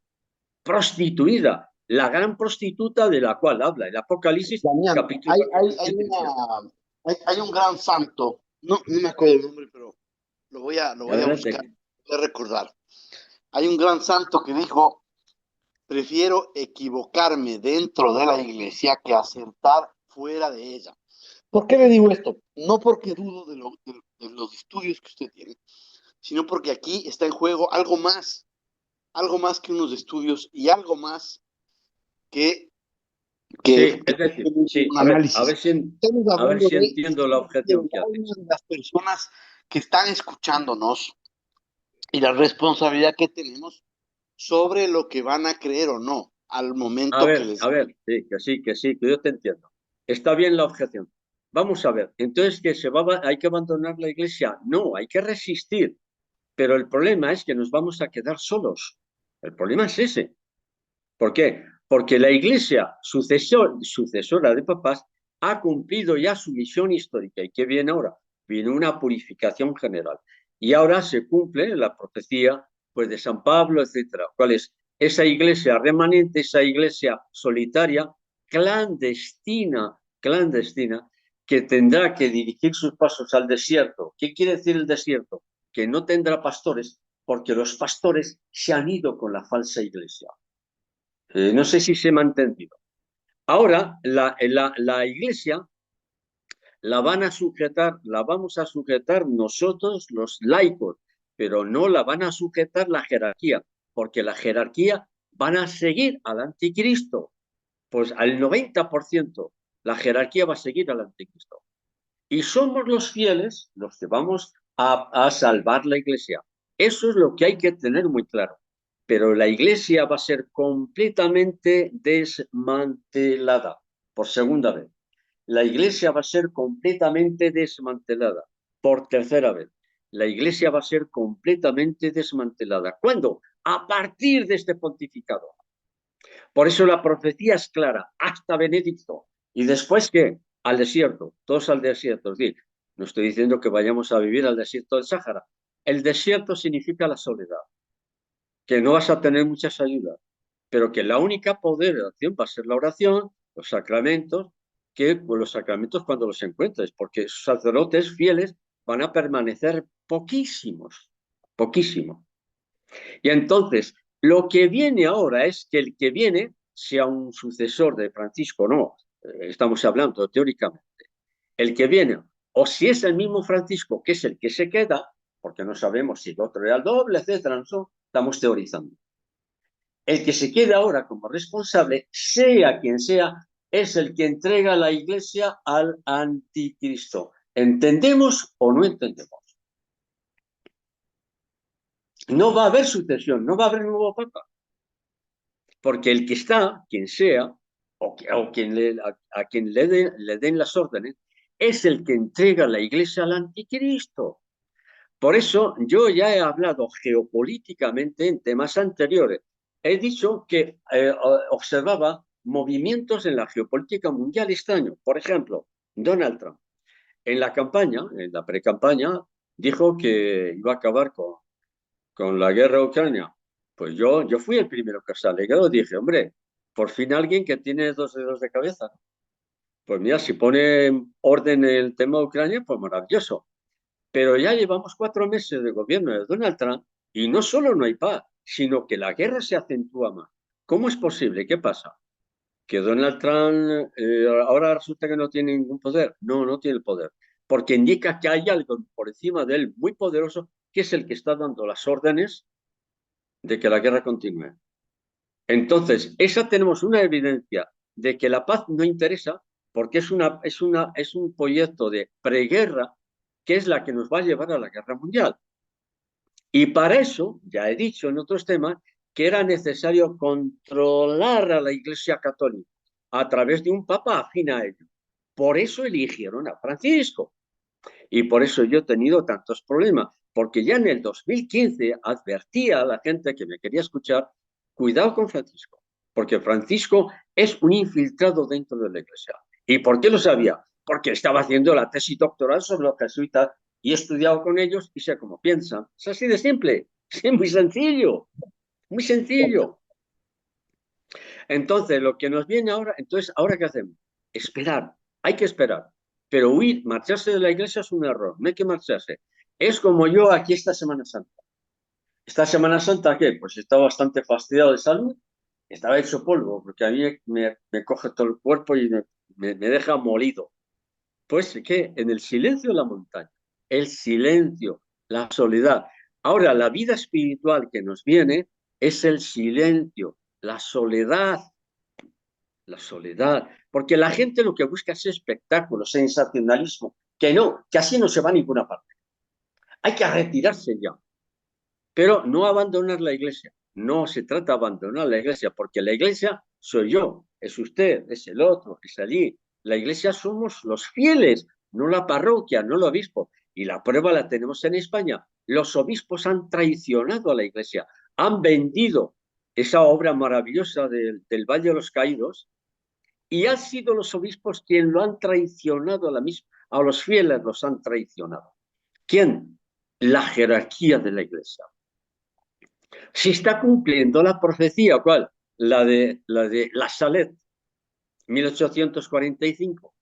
prostituida, la gran prostituta de la cual habla el Apocalipsis, Damián, capítulo 17 y 18. hay un gran santo, no me acuerdo el nombre, pero lo voy a buscar, Adelante. voy a recordar. Hay un gran santo que dijo, prefiero equivocarme dentro de la iglesia que acertar fuera de ella. ¿Por qué le digo esto? No porque dudo de los estudios que usted tiene, sino porque aquí está en juego algo más que unos estudios y algo más que, Sí, que es decir, sí, un análisis. Estamos a ver hablando si entiendo la objeción del que alma haces. de las personas que están escuchándonos y la responsabilidad que tenemos sobre lo que van a creer o no al momento que les... A ver, sí, que yo te entiendo. Está bien la objeción. Vamos a ver, entonces hay que abandonar la iglesia. No, hay que resistir. Pero el problema es que nos vamos a quedar solos. El problema es ese. ¿Por qué? porque la Iglesia sucesora de papas ha cumplido ya su misión histórica. ¿Y qué viene ahora? Viene una purificación general. Y ahora se cumple la profecía pues, de San Pablo, etcétera. ¿Cuál es? Esa iglesia remanente, esa iglesia solitaria, clandestina, que tendrá que dirigir sus pasos al desierto. ¿Qué quiere decir el desierto? Que no tendrá pastores, porque los pastores se han ido con la falsa iglesia. No sé si se me ha entendido. Ahora, la iglesia la vamos a sujetar nosotros, los laicos, pero no la van a sujetar la jerarquía, porque la jerarquía van a seguir al anticristo. Pues al 90% la jerarquía va a seguir al anticristo. Y somos los fieles los que vamos a salvar la iglesia. Eso es lo que hay que tener muy claro. Pero la iglesia va a ser completamente desmantelada por segunda vez. La iglesia va a ser completamente desmantelada por tercera vez. La iglesia va a ser completamente desmantelada. ¿Cuándo? A partir de este pontificado. Por eso la profecía es clara, hasta Benedicto. ¿Y después qué? Al desierto, todos al desierto. Es decir, no estoy diciendo que vayamos a vivir al desierto del Sáhara. El desierto significa la soledad, que no vas a tener muchas ayudas, pero que la única poder de oración va a ser la oración, los sacramentos, que pues, los sacramentos cuando los encuentres, porque sacerdotes fieles van a permanecer poquísimos, poquísimos. Y entonces, lo que viene ahora es que el que viene sea un sucesor de Francisco, no, estamos hablando teóricamente. El que viene, o si es el mismo Francisco, que es el que se queda, porque no sabemos si el otro era el doble, etcétera, no, estamos teorizando. El que se queda ahora como responsable, sea quien sea, es el que entrega la iglesia al anticristo. ¿Entendemos o no entendemos? No va a haber sucesión, no va a haber nuevo papa. Porque el que está, quien sea, o quien a quien le den las órdenes, es el que entrega la iglesia al anticristo. Por eso yo ya he hablado geopolíticamente en temas anteriores. He dicho que observaba movimientos en la geopolítica mundial extraños. Por ejemplo, Donald Trump, en la campaña, en la pre-campaña, dijo que iba a acabar con la guerra a Ucrania. Pues yo fui el primero que se alegró. Dije, hombre, por fin alguien que tiene dos dedos de cabeza. Pues mira, si pone orden en el tema de Ucrania, pues maravilloso. Pero ya llevamos 4 meses de gobierno de Donald Trump y no solo no hay paz, sino que la guerra se acentúa más. ¿Cómo es posible? ¿Qué pasa? ¿Que Donald Trump ahora resulta que no tiene ningún poder? No, no tiene el poder, porque indica que hay algo por encima de él muy poderoso, que es el que está dando las órdenes de que la guerra continúe. Entonces, esa tenemos una evidencia de que la paz no interesa porque es un proyecto de preguerra que es la que nos va a llevar a la guerra mundial. Y para eso, ya he dicho en otros temas, que era necesario controlar a la Iglesia Católica a través de un papa afín a ello. Por eso eligieron a Francisco. Y por eso yo he tenido tantos problemas, porque ya en el 2015 advertía a la gente que me quería escuchar, cuidado con Francisco, porque Francisco es un infiltrado dentro de la iglesia. ¿Y por qué lo sabía? Porque estaba haciendo la tesis doctoral sobre los jesuitas y he estudiado con ellos y sé cómo piensan. Es así de simple, es muy sencillo, muy sencillo. Entonces, lo que nos viene ahora, entonces, ¿ahora qué hacemos? Esperar, hay que esperar. Pero huir, marcharse de la iglesia es un error, no hay que marcharse. Es como yo aquí esta Semana Santa. ¿Esta Semana Santa qué? Pues estaba bastante fastidiado de salud, estaba hecho polvo, porque a mí me coge todo el cuerpo y me deja molido. Pues que en el silencio de la montaña, el silencio, la soledad. Ahora, la vida espiritual que nos viene es el silencio, la soledad, porque la gente lo que busca es espectáculo, sensacionalismo, que no, que así no se va a ninguna parte. Hay que retirarse ya, pero no abandonar la iglesia. No se trata de abandonar la iglesia, porque la iglesia soy yo, es usted, es el otro, es allí. La iglesia somos los fieles, no la parroquia, no el obispo. Y la prueba la tenemos en España. Los obispos han traicionado a la iglesia, han vendido esa obra maravillosa del Valle de los Caídos, y han sido los obispos quienes lo han traicionado a los fieles los han traicionado. ¿Quién? La jerarquía de la Iglesia. Si está cumpliendo la profecía, ¿cuál? La Salet, 1845.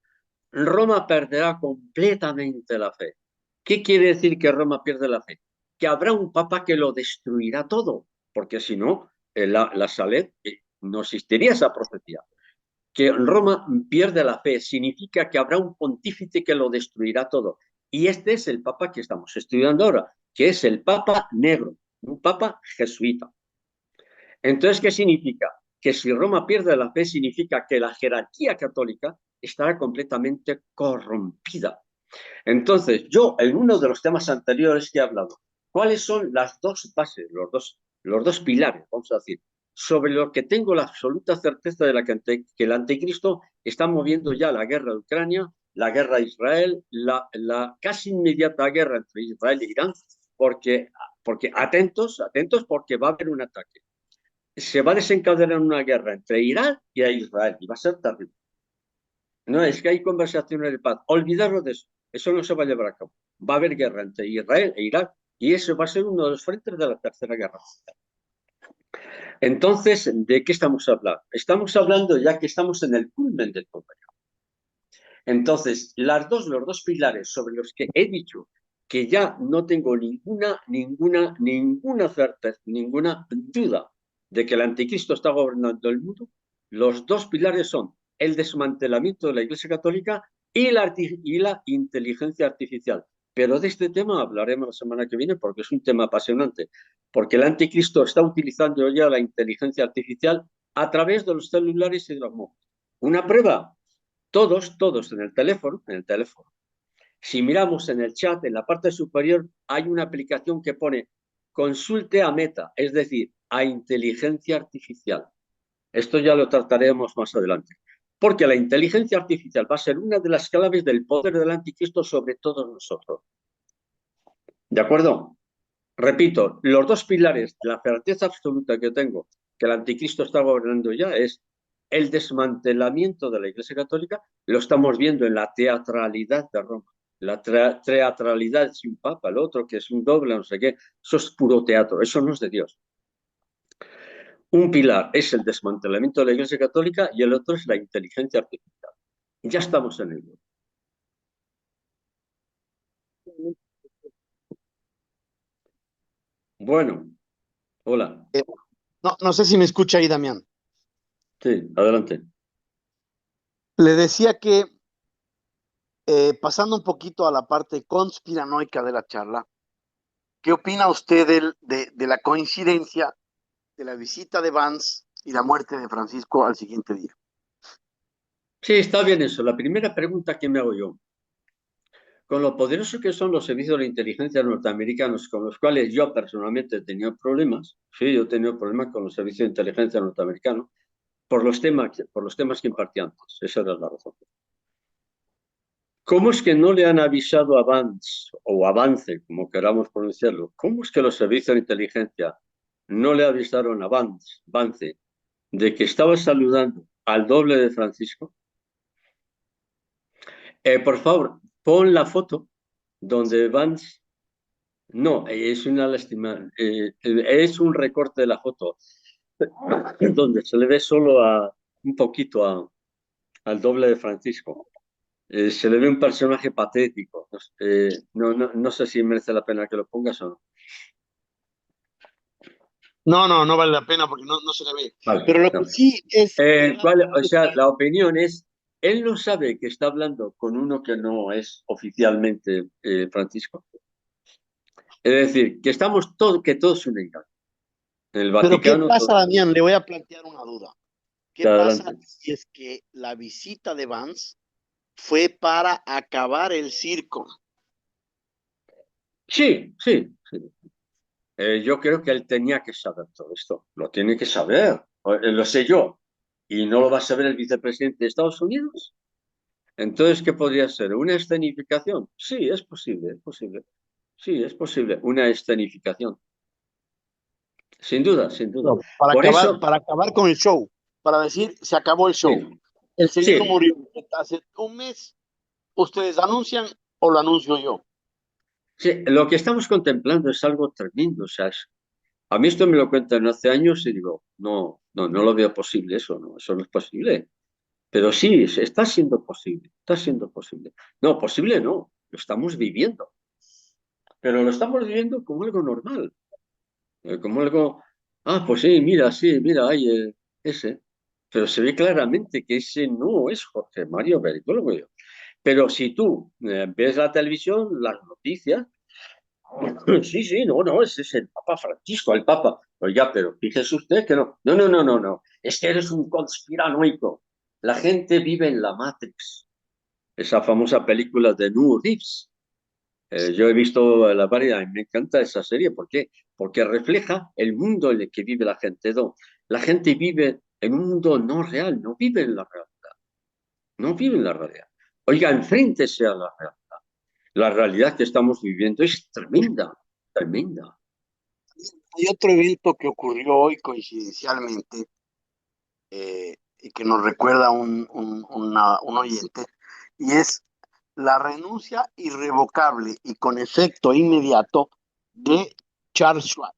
Roma perderá completamente la fe. ¿Qué quiere decir que Roma pierde la fe? Que habrá un papa que lo destruirá todo, porque si no, la Salet no existiría esa profecía. Que Roma pierde la fe significa que habrá un pontífice que lo destruirá todo. Y este es el papa que estamos estudiando ahora, que es el papa negro, un papa jesuita. Entonces, ¿qué significa? Que si Roma pierde la fe, significa que la jerarquía católica estará completamente corrompida. Entonces, yo en uno de los temas anteriores que he hablado, ¿cuáles son las dos bases, los dos pilares, vamos a decir, sobre lo que tengo la absoluta certeza de que el anticristo está moviendo ya la guerra de Ucrania, la guerra de Israel, la casi inmediata guerra entre Israel e Irán, porque atentos, porque va a haber un ataque. Se va a desencadenar una guerra entre Irán y Israel y va a ser terrible. No es que hay conversaciones de paz, olvidarlo de eso no se va a llevar a cabo. Va a haber guerra entre Israel e Irak y eso va a ser uno de los frentes de la tercera guerra. Entonces, ¿de qué estamos hablando? Estamos hablando ya que estamos en el culmen del todo. Entonces, los dos pilares sobre los que he dicho que ya no tengo ninguna certeza, ninguna duda de que el anticristo está gobernando el mundo, los dos pilares son el desmantelamiento de la Iglesia Católica y la inteligencia artificial. Pero de este tema hablaremos la semana que viene porque es un tema apasionante, porque el anticristo está utilizando ya la inteligencia artificial a través de los celulares y de los móviles. Una prueba, todos en el teléfono. Si miramos en el chat, en la parte superior, hay una aplicación que pone consulte a Meta, es decir, a inteligencia artificial. Esto ya lo trataremos más adelante. Porque la inteligencia artificial va a ser una de las claves del poder del anticristo sobre todos nosotros. ¿De acuerdo? Repito, los dos pilares de la certeza absoluta que tengo que el anticristo está gobernando ya es el desmantelamiento de la Iglesia Católica. Lo estamos viendo en la teatralidad de Roma. La teatralidad es un papa, el otro que es un doble, no sé qué. Eso es puro teatro, eso no es de Dios. Un pilar es el desmantelamiento de la Iglesia Católica y el otro es la inteligencia artificial. Ya estamos en ello. Bueno, hola. No sé si me escucha ahí, Damián. Sí, adelante. Le decía que, pasando un poquito a la parte conspiranoica de la charla, ¿qué opina usted de la coincidencia de la visita de Vance y la muerte de Francisco al siguiente día? Sí, está bien eso. La primera pregunta que me hago yo, con lo poderoso que son los servicios de inteligencia norteamericanos, con los cuales yo personalmente he tenido problemas, sí, yo he tenido problemas con los servicios de inteligencia norteamericanos, por los temas que impartí antes. Esa era la razón. ¿Cómo es que no le han avisado a Vance, o Avance, como queramos pronunciarlo? ¿Cómo es que los servicios de inteligencia no le avisaron a Vance, de que estaba saludando al doble de Francisco? Por favor, pon la foto donde Vance... No, es una lástima. Es un recorte de la foto donde se le ve solo un poquito al doble de Francisco. Se le ve un personaje patético. No sé si merece la pena que lo pongas o no. No vale la pena porque no se le ve. Vale, Pero lo no. que sí es... O sea, la opinión es, él no sabe que está hablando con uno que no es oficialmente Francisco. Es decir, que todo es un engaño. En el Pero ¿qué Vaticano pasa, todo es un Damián? engaño. Le voy a plantear una duda. ¿Qué pasa Adelante. si es que la visita de Vance fue para acabar el circo? Sí. Yo creo que él tenía que saber todo esto. Lo tiene que saber. Lo sé yo. ¿Y no lo va a saber el vicepresidente de Estados Unidos? Entonces, ¿qué podría ser? ¿Una escenificación? Sí, es posible. Sí, es posible. Una escenificación. sin duda, sin duda. No, Por eso, para acabar con el show, para decir, se acabó el show. sí, El señor sí, murió hace un mes, ustedes anuncian o lo anuncio yo. sí, lo que estamos contemplando es algo tremendo. O sea, a mí esto me lo cuentan hace años y digo, no, no, no lo veo posible eso no es posible. Pero sí, está siendo posible, está siendo posible. No, posible no, lo estamos viviendo, pero lo estamos viviendo como algo normal, como algo, pues sí, mira, hay ese. Pero se ve claramente que ese no es Jorge Mario Bergoglio. Pero si tú ves la televisión, las noticias, sí, sí, no, no, ese es el Papa Francisco, el Papa. Oiga, pero fíjese usted que no. No, no, no, no, no. Es que eres un conspiranoico. La gente vive en la Matrix, esa famosa película de New Reeves. Yo he visto la variedad y me encanta esa serie. ¿Por qué? Porque refleja el mundo en el que vive la gente. No, la gente vive en un mundo no real, no vive en la realidad, no vive en la realidad. Oiga, enfréntese a la realidad. La realidad que estamos viviendo es tremenda, tremenda. Hay otro evento que ocurrió hoy coincidencialmente y que nos recuerda un oyente, y es la renuncia irrevocable y con efecto inmediato de Charles Schwab.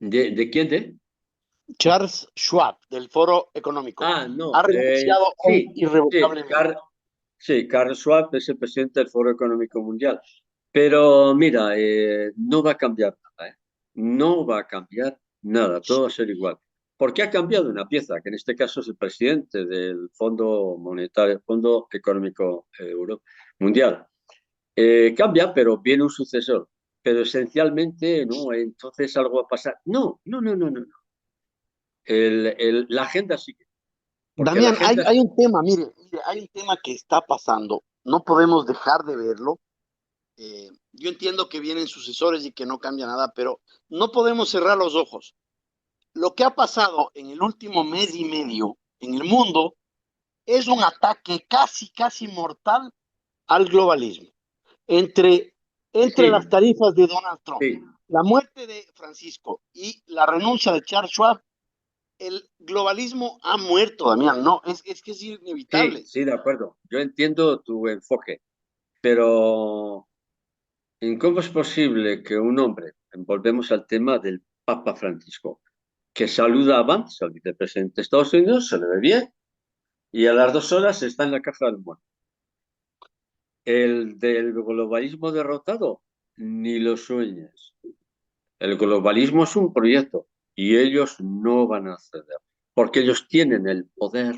¿De quién de? Charles Schwab, del Foro Económico, ha No, renunciado hoy sí, sí, irrevocablemente. sí, Carl Schwab es el presidente del Foro Económico Mundial. Pero mira, no va a cambiar nada, ¿eh? No va a cambiar nada, todo va a ser igual. Porque ha cambiado una pieza, que en este caso es el presidente del Fondo Monetario, Fondo Económico Mundial. Cambia, pero viene un sucesor. Pero esencialmente, no, entonces algo va a pasar. No, no, no, no, no. No. La agenda sigue, porque la Damián, agenda hay un tema, mire, hay un tema que está pasando, no podemos dejar de verlo. Yo entiendo que vienen sucesores y que no cambia nada, pero no podemos cerrar los ojos. Lo que ha pasado en el último mes y medio en el mundo es un ataque casi mortal al globalismo. Entre, entre las sí, tarifas de Donald Trump, sí, la muerte de Francisco y la renuncia de Charles Schwab, el globalismo ha muerto, Damián. No, es que es sí, inevitable. sí, de acuerdo. Yo entiendo tu enfoque, pero ¿en cómo es posible que un hombre, volvemos al tema del Papa Francisco, que saluda a Vance, al vicepresidente de Estados Unidos, se le ve bien, y a las 2 horas está en la caja del muerto? El del globalismo derrotado, ni lo sueñes. El globalismo es un proyecto y ellos no van a ceder, porque ellos tienen el poder.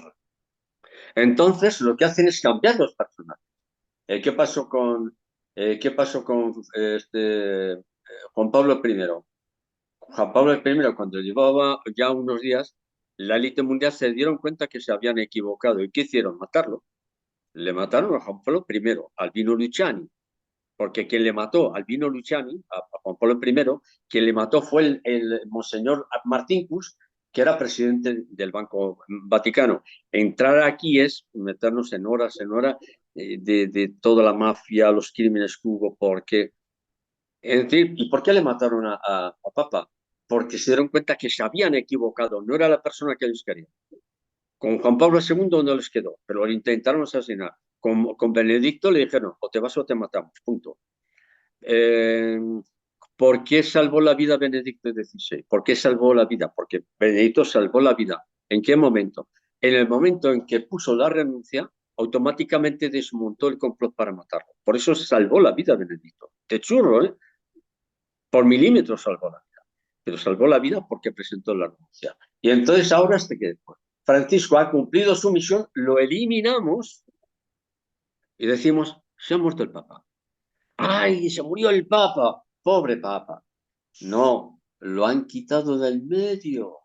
Entonces, lo que hacen es cambiar los personajes. ¿Qué pasó con Juan Pablo I? Juan Pablo I, cuando llevaba ya unos días, la élite mundial se dieron cuenta que se habían equivocado. ¿Y qué hicieron? Matarlo. Le mataron a Juan Pablo I, Albino Luciani, porque quien le mató a Albino Luciani, a Juan Pablo I, quien le mató fue el Monseñor Martín Cus, que era presidente del Banco Vaticano. Entrar aquí es meternos en horas de toda la mafia, los crímenes que hubo, porque es decir, ¿y por qué le mataron a Papa? Porque se dieron cuenta que se habían equivocado, no era la persona que ellos querían. Con Juan Pablo II no les quedó, pero lo intentaron asesinar. Con Benedicto le dijeron, o te vas o te matamos, punto. Eh, ¿Por qué salvó la vida Benedicto XVI? ¿Por qué salvó la vida? Porque Benedicto salvó la vida. ¿En qué momento? En el momento en que puso la renuncia, automáticamente desmontó el complot para matarlo. Por eso salvó la vida Benedicto. Te churro, ¿eh? Por milímetros salvó la vida, pero salvó la vida porque presentó la renuncia. Y entonces ahora hasta que Francisco ha cumplido su misión, lo eliminamos y decimos, se ha muerto el Papa. ¡Ay, se murió el Papa! Pobre Papa. No, lo han quitado del medio.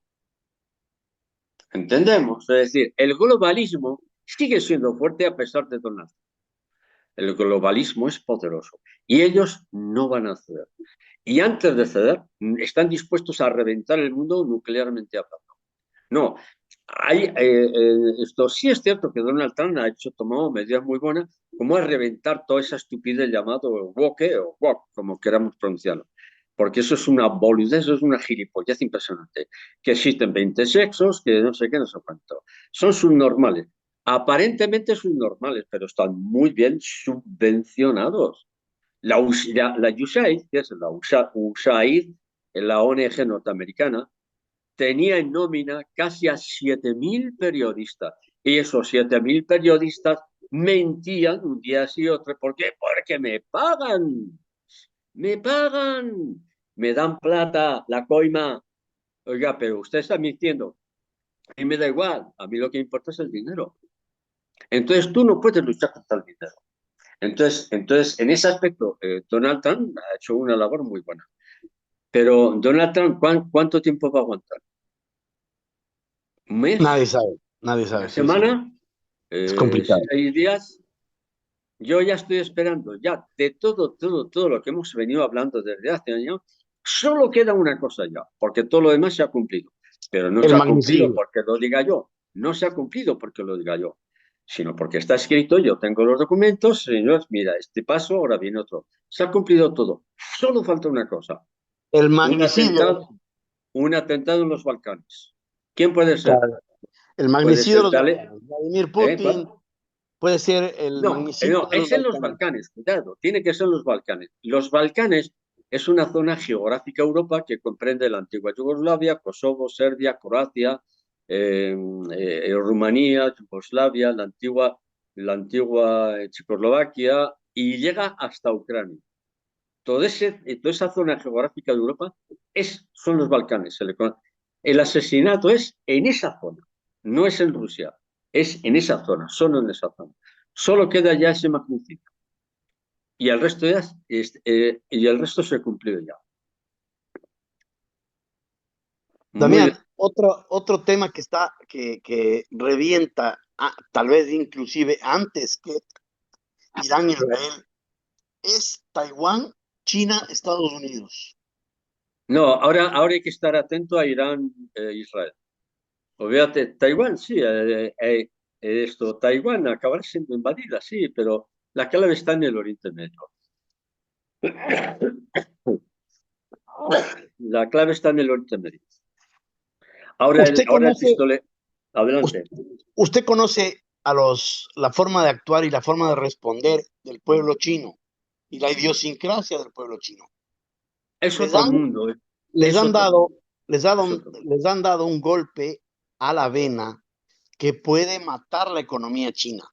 ¿Entendemos? Es decir, el globalismo sigue siendo fuerte a pesar de Donald Trump. El globalismo es poderoso y ellos no van a ceder. Y antes de ceder, están dispuestos a reventar el mundo nuclearmente hablando. No, esto sí es cierto que Donald Trump tomado medidas muy buenas, como es reventar toda esa estupidez llamado woke o woke, como queramos pronunciarlo. porque eso es una boludez, eso es una gilipollez impresionante. Que existen 20 sexos, que no sé qué, no sé cuánto. Son subnormales. Aparentemente subnormales, pero están muy bien subvencionados. La USAID, que es USAID, la ONG norteamericana, tenía en nómina casi a 7.000 periodistas. Y esos 7.000 periodistas mentían un día sí y otro. ¿Por qué? Porque me pagan. Me pagan. Me dan plata, la coima. Oiga, pero usted está mintiendo. Y me da igual. A mí lo que importa es el dinero. Entonces tú no puedes luchar contra el dinero. Entonces en ese aspecto, Donald Trump ha hecho una labor muy buena. Pero Donald Trump, ¿cuánto tiempo va a aguantar? ¿Un mes? Nadie ¿Una sabe, sí, sí. semana? Es complicado. 6 días. Yo ya estoy esperando, ya de todo lo que hemos venido hablando desde hace años, solo queda una cosa ya, porque todo lo demás se ha cumplido. Pero no El se ha cumplido magnicidio. porque lo diga yo, no se ha cumplido porque lo diga yo, sino porque está escrito, yo tengo los documentos, señores, mira, este paso, ahora viene otro. Se ha cumplido todo. Solo falta una cosa, El un magnicidio. atentado, un atentado en los Balcanes. ¿Quién puede ser? Claro, el Puede magnicidio de ser los Dale, Balcanes. Vladimir ¿Cuál? Putin puede ser el magnicidio No, de los es en los Balcanes. Balcanes, cuidado, tiene que ser los Balcanes. Los Balcanes es una zona geográfica Europa que comprende la antigua Yugoslavia, Kosovo, Serbia, Croacia, Rumanía, Yugoslavia, la antigua Checoslovaquia y llega hasta Ucrania. Toda esa zona geográfica de Europa son los Balcanes. El asesinato es en esa zona, no es en Rusia, es en esa zona, solo en esa zona. Solo queda ya ese magnicidio. Y el resto se ha cumplido ya. Muy Damián, bien. otro tema que revienta, tal vez inclusive antes que Irán, Israel, es Taiwán, China, Estados Unidos. No, ahora hay que estar atento a Irán e Israel. Olvídate, Taiwán, sí, Taiwán acabará siendo invadida, sí, pero la clave está en el Oriente Medio. La clave está en el Oriente Medio. ¿Usted Ahora el conoce, pistolero. us- Adelante. usted conoce la forma de actuar y la forma de responder del pueblo chino y la idiosincrasia del pueblo chino? Es Les otro han, mundo, les es han otro dado, mundo, les han, es otro mundo. les han dado un golpe a la vena que puede matar la economía china.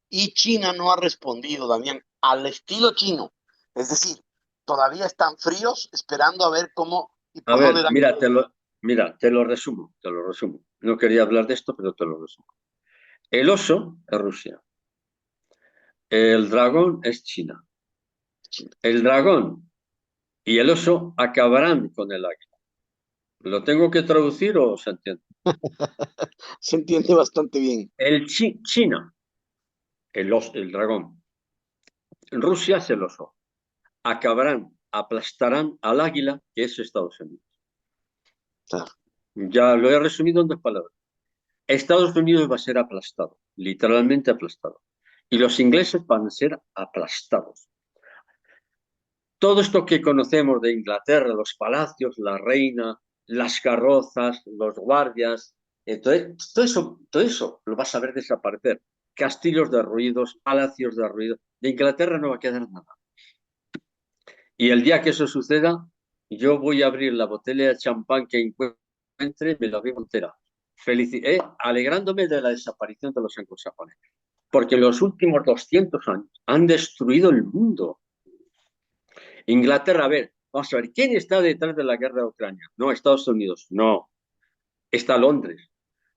Y China no ha respondido, Damián, al estilo chino. Es decir, todavía están fríos esperando a ver cómo y A por dónde ver, dan. mira, te lo resumo. No quería hablar de esto, pero te lo resumo. El oso es Rusia, el dragón es China. El dragón y el oso acabarán con el águila. ¿Lo tengo que traducir o se entiende? Se entiende bastante bien. China, el dragón. Rusia es el oso. Aplastarán al águila, que es Estados Unidos. Claro. Ya lo he resumido en 2 palabras. Estados Unidos va a ser aplastado, literalmente aplastado. Y los ingleses van a ser aplastados. Todo esto que conocemos de Inglaterra, los palacios, la reina, las carrozas, los guardias, todo eso lo vas a ver desaparecer. Castillos derruidos, palacios derruidos. De Inglaterra no va a quedar nada. Y el día que eso suceda, yo voy a abrir la botella de champán que encuentre y me la bebo entera. Alegrándome de la desaparición de los anglosajones. Porque en los últimos 200 años han destruido el mundo. Inglaterra, a ver, vamos a ver, ¿quién está detrás de la guerra de Ucrania? No, Estados Unidos, no, está Londres.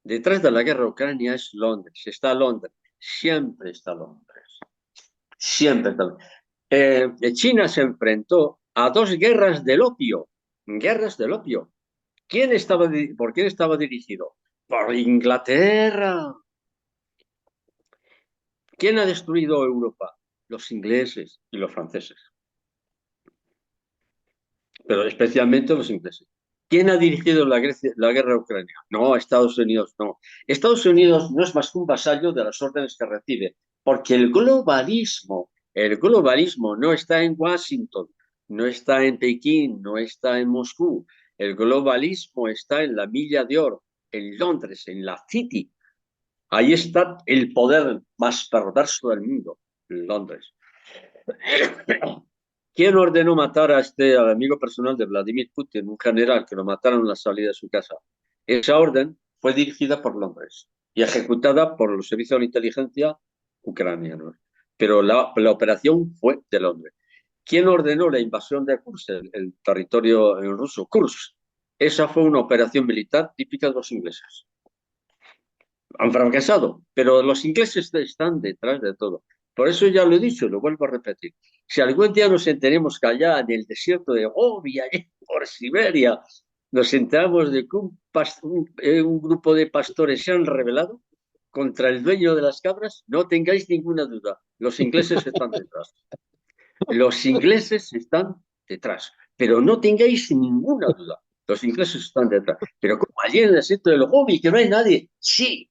Detrás de la guerra de Ucrania es Londres, está Londres, siempre está Londres, siempre está Londres. China se enfrentó a 2 guerras del opio. ¿Por quién estaba dirigido? Por Inglaterra. ¿Quién ha destruido Europa? Los ingleses y los franceses, pero especialmente los ingleses. ¿Quién ha dirigido la guerra de Ucrania? No, Estados Unidos no. Estados Unidos no es más que un vasallo de las órdenes que recibe, porque el globalismo no está en Washington. no está en Pekín, no está en Moscú. El globalismo está en la Milla de Oro, en Londres, en la City. Ahí está el poder más perverso del mundo, en Londres. ¿Quién ordenó matar a al amigo personal de Vladimir Putin, un general que lo mataron en la salida de su casa? Esa orden fue dirigida por Londres y ejecutada por los servicios de inteligencia ucranianos. Pero la operación fue de Londres. ¿Quién ordenó la invasión de Kursk, el territorio en ruso? Kursk. Esa fue una operación militar típica de los ingleses. Han fracasado, pero los ingleses están detrás de todo. Por eso ya lo he dicho, lo vuelvo a repetir. Si algún día nos enteremos que allá en el desierto de Gobi, allá por Siberia, nos enteramos de que un grupo de pastores se han rebelado contra el dueño de las cabras, no tengáis ninguna duda, los ingleses están detrás. Los ingleses están detrás, pero no tengáis ninguna duda, los ingleses están detrás. Pero como allí en el desierto del Gobi, que no hay nadie, sí,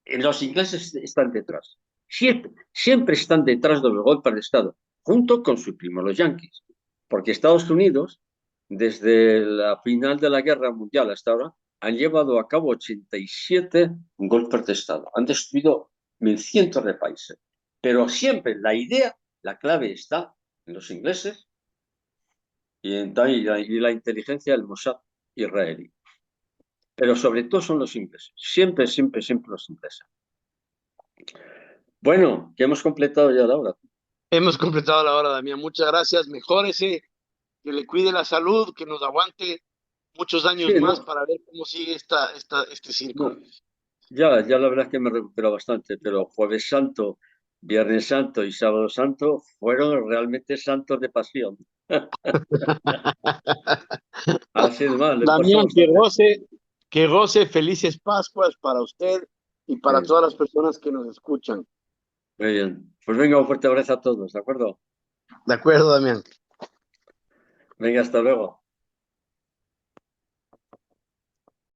los ingleses están detrás. Siempre, siempre están detrás de los golpes de Estado, junto con sus primos los yanquis. Porque Estados Unidos, desde la final de la Guerra Mundial hasta ahora, han llevado a cabo 87 golpes de Estado. Han destruido cientos de países. Pero siempre la idea, la clave está en los ingleses y la inteligencia del Mossad israelí. Pero sobre todo son los ingleses. Siempre, siempre, siempre los ingleses. Bueno, que hemos completado ya la hora. Hemos completado la hora, Damián. Muchas gracias. Mejórese, que le cuide la salud, que nos aguante muchos años Sí, más no, para ver cómo sigue este circo. no. Ya la verdad es que me recupero bastante, pero Jueves Santo, Viernes Santo y Sábado Santo fueron realmente santos de pasión. Así es más, le he pasado Damián, bastante. que goce felices Pascuas para usted y para Bien, todas las personas que nos escuchan. muy bien. Pues venga, un fuerte abrazo a todos, ¿de acuerdo? De acuerdo, Damián. Venga, hasta luego.